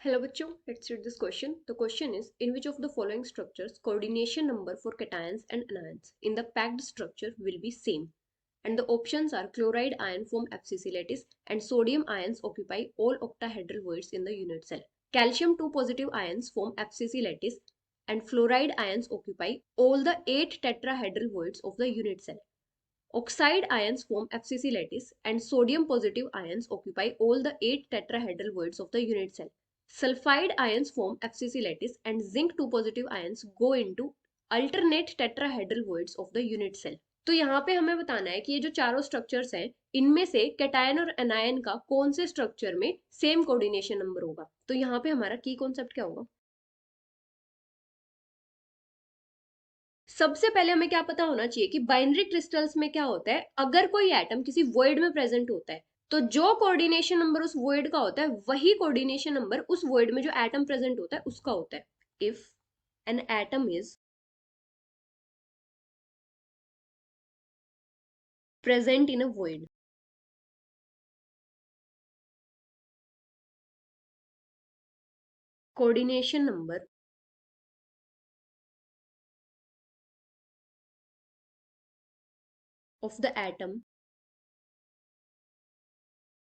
Hello बच्चों, let's read this question. The question is, in which of the following structures coordination number for cations and anions in the packed structure will be same? And the options are chloride ion form FCC lattice and sodium ions occupy all octahedral voids in the unit cell. Calcium 2 positive ions form FCC lattice and fluoride ions occupy all the 8 tetrahedral voids of the unit cell. Oxide ions form FCC lattice and sodium positive ions occupy all the 8 tetrahedral voids of the unit cell. Sulfide ions form FCC lattice and zinc 2 positive ions go into alternate tetrahedral voids of the unit cell. तो यहाँ पे हमें बताना है कि ये जो चारों स्ट्रक्चर्स हैं इनमें से कैटायन और एनायन का कौन से स्ट्रक्चर में सेम कोऑर्डिनेशन नंबर होगा। तो यहाँ पे हमारा की कॉन्सेप्ट क्या होगा? सबसे पहले हमें क्या पता होना चाहिए कि बाइनरी क्रिस्टल्स में क्या होता है, अगर कोई एटम किसी वॉइड में प्रेजेंट होता है तो जो कोऑर्डिनेशन नंबर उस वॉइड का होता है वही कोऑर्डिनेशन नंबर उस वॉइड में जो एटम प्रेजेंट होता है उसका होता है। If an atom is present in a void, coordination number of the atom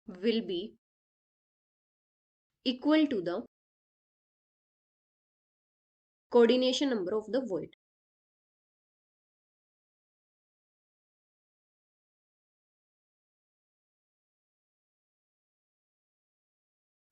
will be equal to the coordination number of the void.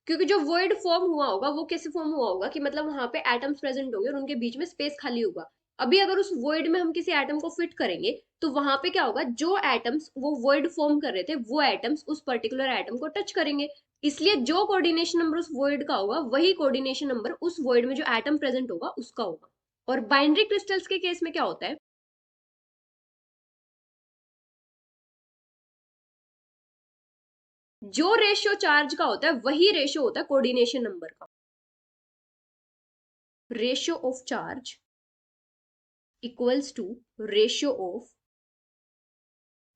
क्योंकि जो वॉइड फॉर्म हुआ होगा वो कैसे फॉर्म हुआ होगा कि मतलब वहां पे एटम्स प्रेजेंट होंगे और उनके बीच में स्पेस खाली होगा। अभी अगर उस वॉइड में हम किसी एटम को फिट करेंगे तो वहां पे क्या होगा, जो एटम्स वो वॉइड फॉर्म कर रहे थे वो एटम्स उस पर्टिकुलर एटम को टच करेंगे। इसलिए जो कोऑर्डिनेशन नंबर उस वॉइड का होगा वही कोऑर्डिनेशन नंबर उस वॉइड में जो एटम प्रेजेंट होगा उसका होगा। और बाइनरी क्रिस्टल्स के केस में क्या होता है, जो रेशियो चार्ज का होता है वही रेशियो होता है कोऑर्डिनेशन नंबर का। Ratio of charge equals to ratio of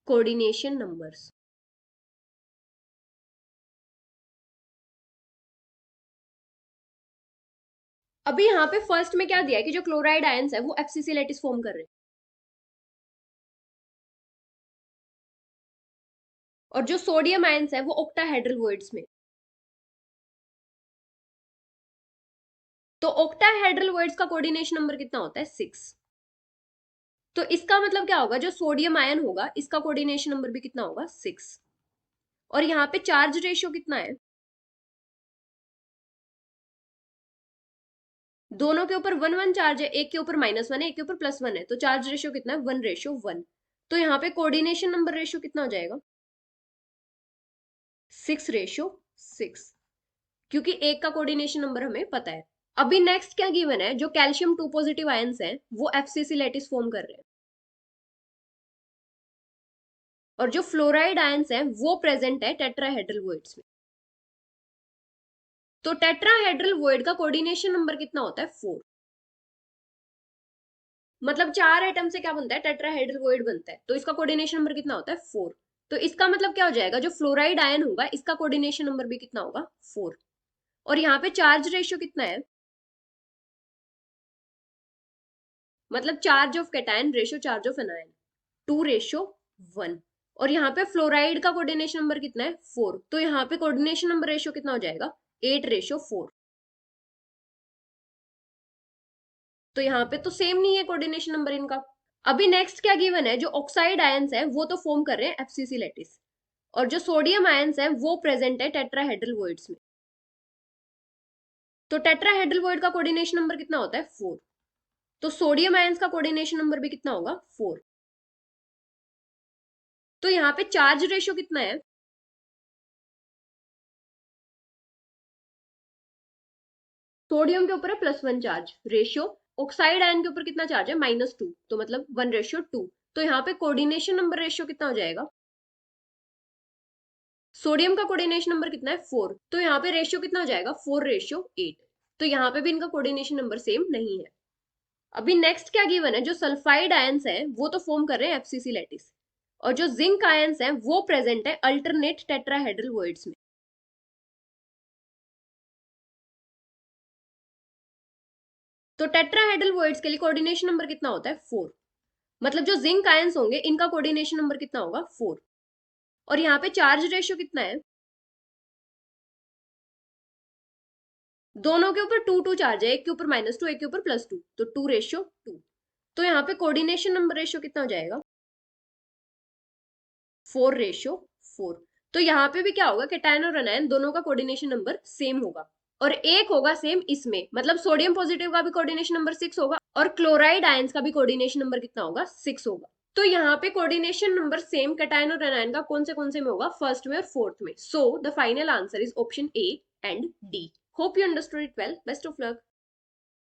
coordination numbers. अभी यहाँ पे फर्स्ट में क्या दिया है कि जो क्लोराइड आयंस है वो एफसीसी लैटिस फॉर्म कर रहे हैं और जो सोडियम आयंस है वो ऑक्टाहेड्रल वॉइड्स में। तो ऑक्टाहेड्रल वॉइड्स का कोऑर्डिनेशन नंबर कितना होता है? 6। तो इसका मतलब क्या होगा, जो सोडियम आयन होगा इसका कोऑर्डिनेशन नंबर भी कितना होगा? 6। और यहाँ पे चार्ज रेशियो कितना है? दोनों के ऊपर 1 1 चार्ज है, एक के ऊपर -1 है, एक के ऊपर +1 है, तो चार्ज रेशियो कितना है? 1:1। तो यहाँ पे कोऑर्डिनेशन नंबर रेशियो कितना हो जाएगा? 6:6, क्योंकि एक का कोऑर्डिनेशन नंबर हमें पता है। अभी नेक्स्ट क्या गिवन है, जो कैल्शियम 2 पॉजिटिव आयंस हैं वो एफसीसी लैटिस फॉर्म कर रहे हैं और जो फ्लोराइड आयंस हैं वो प्रेजेंट है टेट्राहेड्रल वॉइड्स में। तो टेट्राहेड्रल वॉइड का कोऑर्डिनेशन नंबर कितना होता है? 4। मतलब 4 एटम से क्या बनता है? टेट्राहेड्रल वॉइड बनता है। तो इसका कोऑर्डिनेशन नंबर कितना होता है? 4। तो इसका मतलब क्या हो जाएगा, जो फ्लोराइड आयन होगा इसका कोऑर्डिनेशन नंबर भी कितना होगा? 4। और यहाँ पे चार्ज रेशियो कितना है, मतलब charge of cation ratio charge of anion 2:1। और यहाँ पे फ्लोराइड का कोऑर्डिनेशन नंबर कितना है? 4। तो यहाँ पे कोऑर्डिनेशन नंबर रेशियो कितना हो जाएगा? 8:4। तो यहाँ पे तो सेम नहीं है कोऑर्डिनेशन नंबर इनका। अभी नेक्स्ट क्या गिवन है, जो ऑक्साइड आयंस है वो तो फॉर्म कर रहे हैं एफसीसी लैटिस और जो सोडियम आयंस है वो प्रेजेंट है टेट्राहेड्रल वॉइड्स में। तो टेट्राहेड्रल वॉइड का कोऑर्डिनेशन नंबर कितना होता है? 4। तो सोडियम आयंस का कोऑर्डिनेशन नंबर भी कितना होगा? 4। तो यहाँ पे चार्ज रेशियो कितना है? सोडियम के ऊपर है +1 चार्ज रेशियो, ऑक्साइड आयन के ऊपर कितना चार्ज है? -2, तो मतलब 1:2। तो यहाँ पे कोऑर्डिनेशन नंबर रेशियो कितना हो जाएगा? सोडियम का कोऑर्डिनेशन नंबर कितना है? 4। तो यहाँ पे रेशियो कितना हो जाएगा? 4:8। तो यहाँ पे भी इनका कोऑर्डिनेशन नंबर सेम नहीं है। अभी नेक्स्ट क्या गिवन है, जो सल्फाइड आयंस हैं वो तो फॉर्म कर रहे हैं एफसीसी लैटिस और जो जिंक आयंस हैं वो प्रेजेंट है अल्टरनेट टेट्राहेड्रल वॉइड्स में। तो टेट्राहेड्रल वॉइड्स के लिए कोऑर्डिनेशन नंबर कितना होता है 4। मतलब जो जिंक आयंस होंगे इनका कोऑर्डिनेशन नंबर कितना होगा 4। और यहाँ पे चार्ज रेशियो कितना है, दोनों के ऊपर 2 चार्ज है, एक के ऊपर -2 एक के ऊपर +2, तो 2:2। तो यहाँ पे कोऑर्डिनेशन नंबर रेशियो कितना हो जाएगा 4:4। तो यहाँ पे भी क्या होगा, कैटायन और एनायन दोनों का कोऑर्डिनेशन नंबर सेम होगा, और एक होगा सेम इसमें, मतलब सोडियम पॉजिटिव का भी कोऑर्डिनेशन नंबर 6 होगा और क्लोराइड आयंस का भी कोऑर्डिनेशन नंबर कितना होगा 6 होगा। तो यहाँ पे कोऑर्डिनेशन नंबर सेम कैटायन और एनायन का कौन से में होगा, फर्स्ट में और फोर्थ में। So the final answer is option A and D. Hope you understood it well. Best of luck.